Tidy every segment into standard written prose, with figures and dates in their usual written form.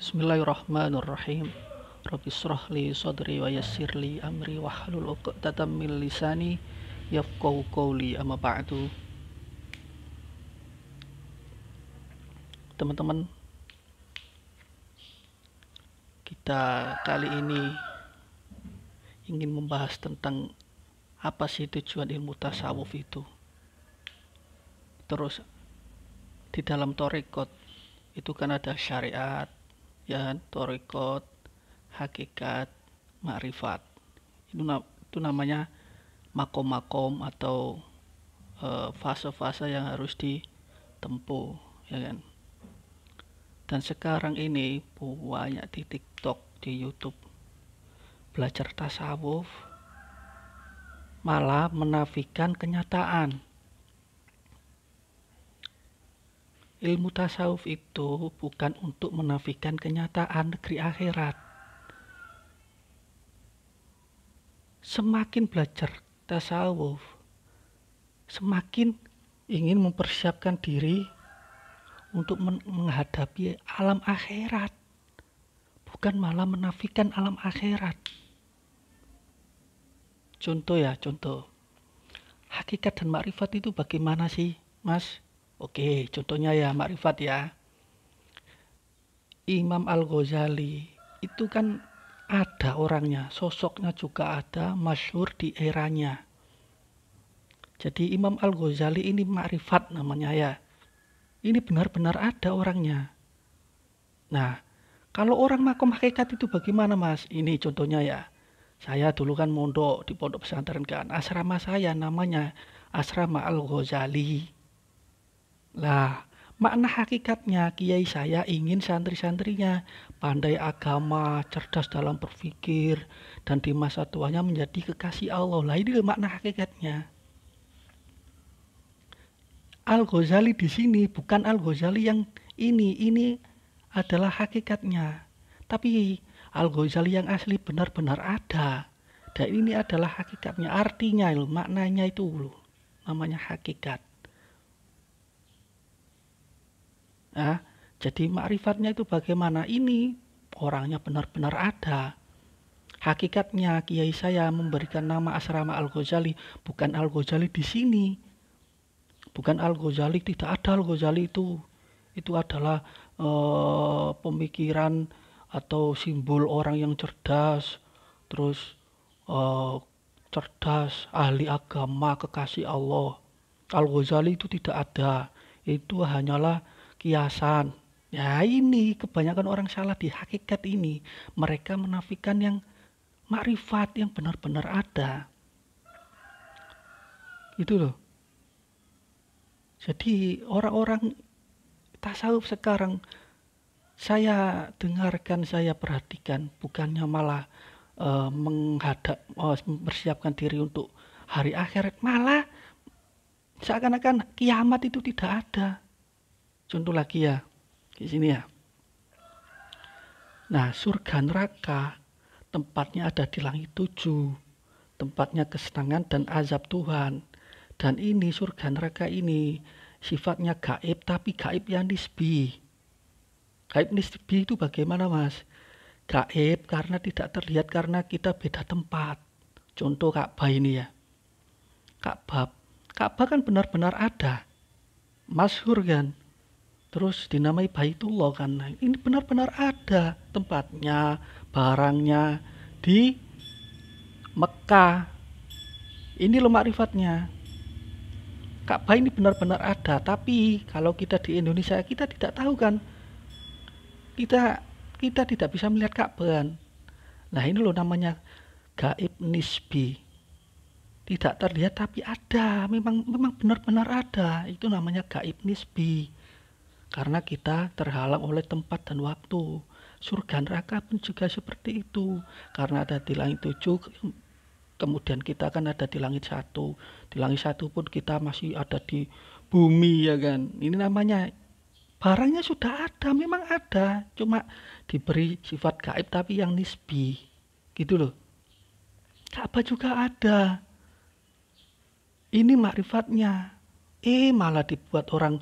Bismillahirrahmanirrahim. Rabbi shrah li sadri wa yassir li amri wahlul 'uqdatam min lisani yafqahu qawli. Amma ba'du. Teman-teman, kita kali ini ingin membahas tentang apa sih tujuan ilmu tasawuf itu. Terus di dalam thariqat itu kan ada syariat, ya, thariqat, hakikat, makrifat. Itu namanya makom-makom atau fase-fase yang harus ditempuh, ya kan. Dan sekarang ini banyak di TikTok, di YouTube belajar tasawuf malah menafikan kenyataan. Ilmu tasawuf itu bukan untuk menafikan kenyataan negeri akhirat. Semakin belajar tasawuf, semakin ingin mempersiapkan diri untuk menghadapi alam akhirat, bukan malah menafikan alam akhirat. Contoh. Hakikat dan makrifat itu bagaimana sih, Mas? Oke, contohnya ya makrifat ya. Imam Al-Ghazali itu kan ada orangnya, sosoknya juga ada, masyhur di eranya. Jadi Imam Al-Ghazali ini makrifat namanya ya. Ini benar-benar ada orangnya. Nah, kalau orang makom hakikat itu bagaimana, Mas? Ini contohnya ya. Saya dulu kan mondok di pondok pesantren kan. Asrama saya namanya Asrama Al-Ghazali. Lah, makna hakikatnya kiai saya ingin santri-santrinya pandai agama, cerdas dalam berpikir, dan di masa tuanya menjadi kekasih Allah. Lah ini makna hakikatnya. Al-Ghazali di sini bukan Al-Ghazali yang ini adalah hakikatnya. Tapi Al-Ghazali yang asli benar-benar ada. Dan ini adalah hakikatnya, artinya maknanya itu loh, namanya hakikat. Nah, jadi makrifatnya itu bagaimana? Ini orangnya benar-benar ada. Hakikatnya kiai saya memberikan nama Asrama Al-Ghazali, bukan Al-Ghazali di sini. Bukan Al-Ghazali, tidak ada Al-Ghazali itu. Itu adalah pemikiran atau simbol orang yang cerdas, terus cerdas, ahli agama, kekasih Allah. Al-Ghazali itu tidak ada. Itu hanyalah kiasan. Ya ini kebanyakan orang salah di hakikat ini. Mereka menafikan yang makrifat yang benar-benar ada. Itu loh. Jadi orang-orang tasawuf sekarang saya dengarkan, saya perhatikan, bukannya malah mempersiapkan diri untuk hari akhirat, malah seakan-akan kiamat itu tidak ada. Contoh lagi ya, di sini ya. Nah, surga neraka tempatnya ada di langit 7, tempatnya kesenangan dan azab Tuhan. Dan ini surga neraka ini sifatnya gaib, tapi gaib yang nisbi. Gaib nisbi itu bagaimana, Mas? Gaib karena tidak terlihat karena kita beda tempat. Contoh Ka'bah ini ya. Ka'bah kan benar-benar ada. Masyhur kan? Terus dinamai Baitullah kan. Nah, ini benar-benar ada tempatnya, barangnya di Mekah. Ini loh makrifatnya. Ka'bah ini benar-benar ada, tapi kalau kita di Indonesia kita tidak tahu kan. Kita tidak bisa melihat Ka'bah. Nah, ini loh namanya gaib nisbi. Tidak terlihat tapi ada, memang benar-benar ada. Itu namanya gaib nisbi. Karena kita terhalang oleh tempat dan waktu. Surga neraka pun juga seperti itu. Karena ada di langit 7, kemudian kita kan ada di langit 1. Di langit 1 pun kita masih ada di bumi ya kan. Ini namanya barangnya sudah ada, memang ada. Cuma diberi sifat gaib tapi yang nisbi. Gitu loh. Ka'bah juga ada. Ini makrifatnya. Malah dibuat orang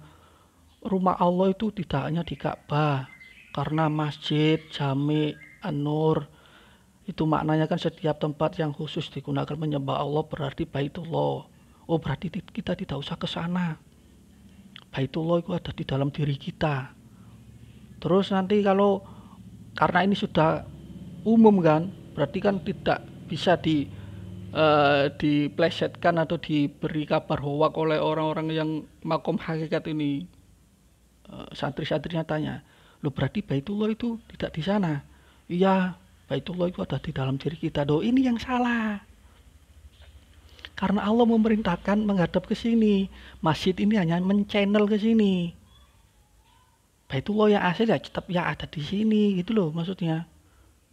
rumah Allah itu tidak hanya di Ka'bah. Karena masjid, jami, an-nur itu maknanya kan setiap tempat yang khusus digunakan menyembah Allah berarti Baitullah. Oh, berarti kita tidak usah ke sana. Baitullah itu ada di dalam diri kita. Terus nanti kalau karena ini sudah umum kan, berarti kan tidak bisa diplesetkan atau diberi kabar hoak oleh orang-orang yang makom hakikat ini. Santri-santrinya tanya, lo berarti Baitullah itu tidak di sana? Iya, Baitullah itu ada di dalam diri kita. Doh, ini yang salah. Karena Allah memerintahkan menghadap ke sini. Masjid ini hanya men-channel ke sini. Baitullah yang asli ya tetap ya ada di sini gitu loh maksudnya.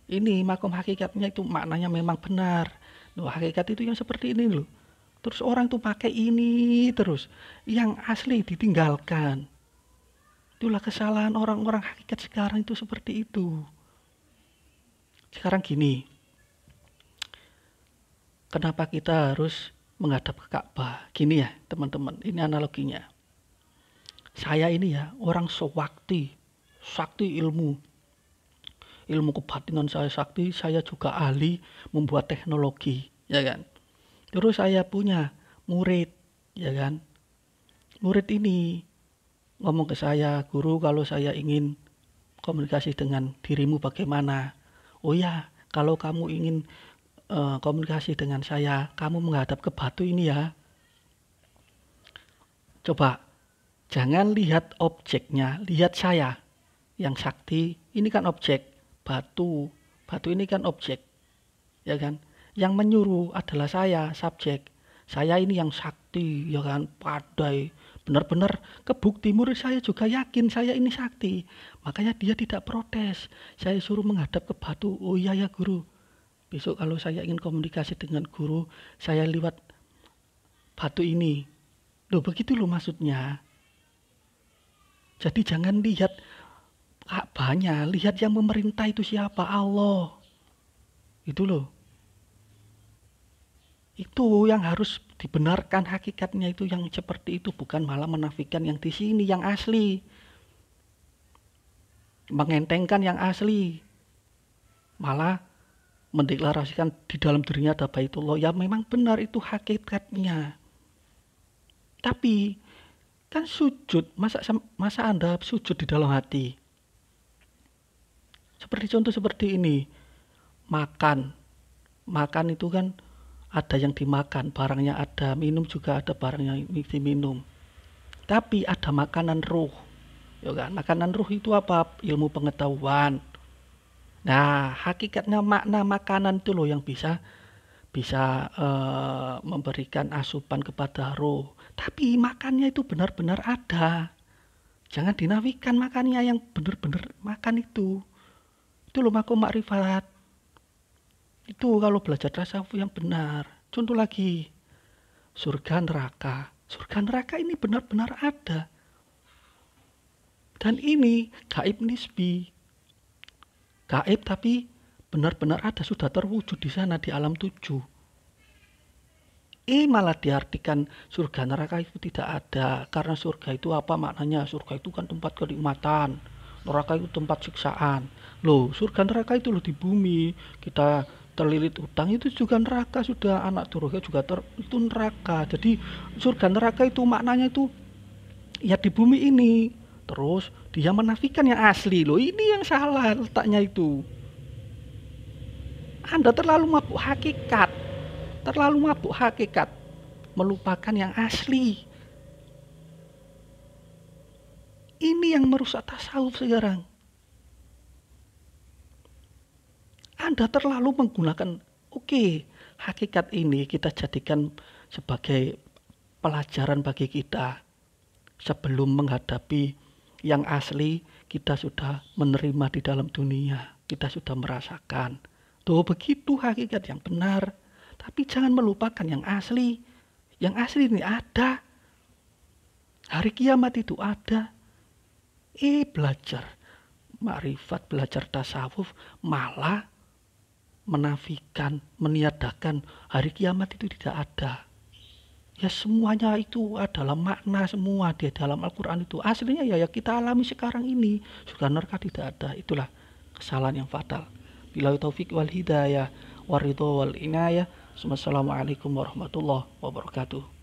Ini makom hakikatnya itu maknanya memang benar. Loh, hakikat itu yang seperti ini loh. Terus orang tuh pakai ini terus. Yang asli ditinggalkan. Itulah kesalahan orang-orang hakikat sekarang itu seperti itu. Sekarang gini. Kenapa kita harus menghadap ke Ka'bah? Gini ya teman-teman, ini analoginya. Saya ini ya orang sakti ilmu kebatinan saya sakti, saya juga ahli membuat teknologi, ya kan. Terus saya punya murid, ya kan. Murid ini ngomong ke saya, guru kalau saya ingin komunikasi dengan dirimu bagaimana? Oh ya, kalau kamu ingin komunikasi dengan saya, kamu menghadap ke batu ini ya. Coba, jangan lihat objeknya, lihat saya yang sakti. Ini kan objek, batu ini kan objek, ya kan. Yang menyuruh adalah saya, subjek. Saya ini yang sakti, ya kan, pandai. Benar-benar kebukti, murid saya juga yakin saya ini sakti. Makanya dia tidak protes. Saya suruh menghadap ke batu. Oh iya ya guru. Besok kalau saya ingin komunikasi dengan guru, saya lewat batu ini. Loh begitu loh maksudnya. Jadi jangan lihat Ka'bahnya, lihat yang memerintah itu siapa, Allah. Itu loh. Itu yang harus dibenarkan hakikatnya itu yang seperti itu, bukan malah menafikan yang di sini yang asli. Mengentengkan yang asli. Malah mendeklarasikan di dalam dirinya ada Baitullah. Ya memang benar itu hakikatnya. Tapi kan sujud, masa Anda sujud di dalam hati? Seperti contoh seperti ini. Makan itu kan ada yang dimakan, barangnya ada, minum juga ada barangnya diminum. Tapi ada makanan ruh. Ya kan? Makanan ruh itu apa? Ilmu pengetahuan. Nah, hakikatnya makna makanan itu loh yang bisa memberikan asupan kepada roh. Tapi makannya itu benar-benar ada. Jangan dinafikan makannya yang benar-benar makan itu. Itu loh makom makrifat. Itu kalau belajar tasawuf yang benar. Contoh lagi, surga neraka. Surga neraka ini benar-benar ada. Dan ini gaib nisbi. Gaib tapi benar-benar ada, sudah terwujud di sana di alam 7. Malah diartikan surga neraka itu tidak ada. Karena surga itu apa maknanya? Surga itu kan tempat kenikmatan. Neraka itu tempat siksaan. Loh, surga neraka itu loh di bumi. Kita terlilit utang itu juga neraka sudah. Anak durhaka juga itu neraka. Jadi surga neraka itu maknanya itu ya di bumi ini. Terus dia menafikan yang asli. Loh, ini yang salah letaknya itu. Anda terlalu mabuk hakikat, melupakan yang asli. Ini yang merusak tasawuf sekarang. Anda terlalu menggunakan, hakikat ini kita jadikan sebagai pelajaran bagi kita. Sebelum menghadapi yang asli, kita sudah menerima di dalam dunia. Kita sudah merasakan. Tuh begitu hakikat yang benar. Tapi jangan melupakan yang asli. Yang asli ini ada. Hari kiamat itu ada. Belajar makrifat, belajar tasawuf malah menafikan, meniadakan hari kiamat itu tidak ada. Ya semuanya itu adalah makna semua di dalam Al-Quran itu. Aslinya ya kita alami sekarang ini. Surga neraka tidak ada. Itulah kesalahan yang fatal. Billahi taufik wal hidayah waridho wal inayah. Wassalamualaikum warahmatullahi wabarakatuh.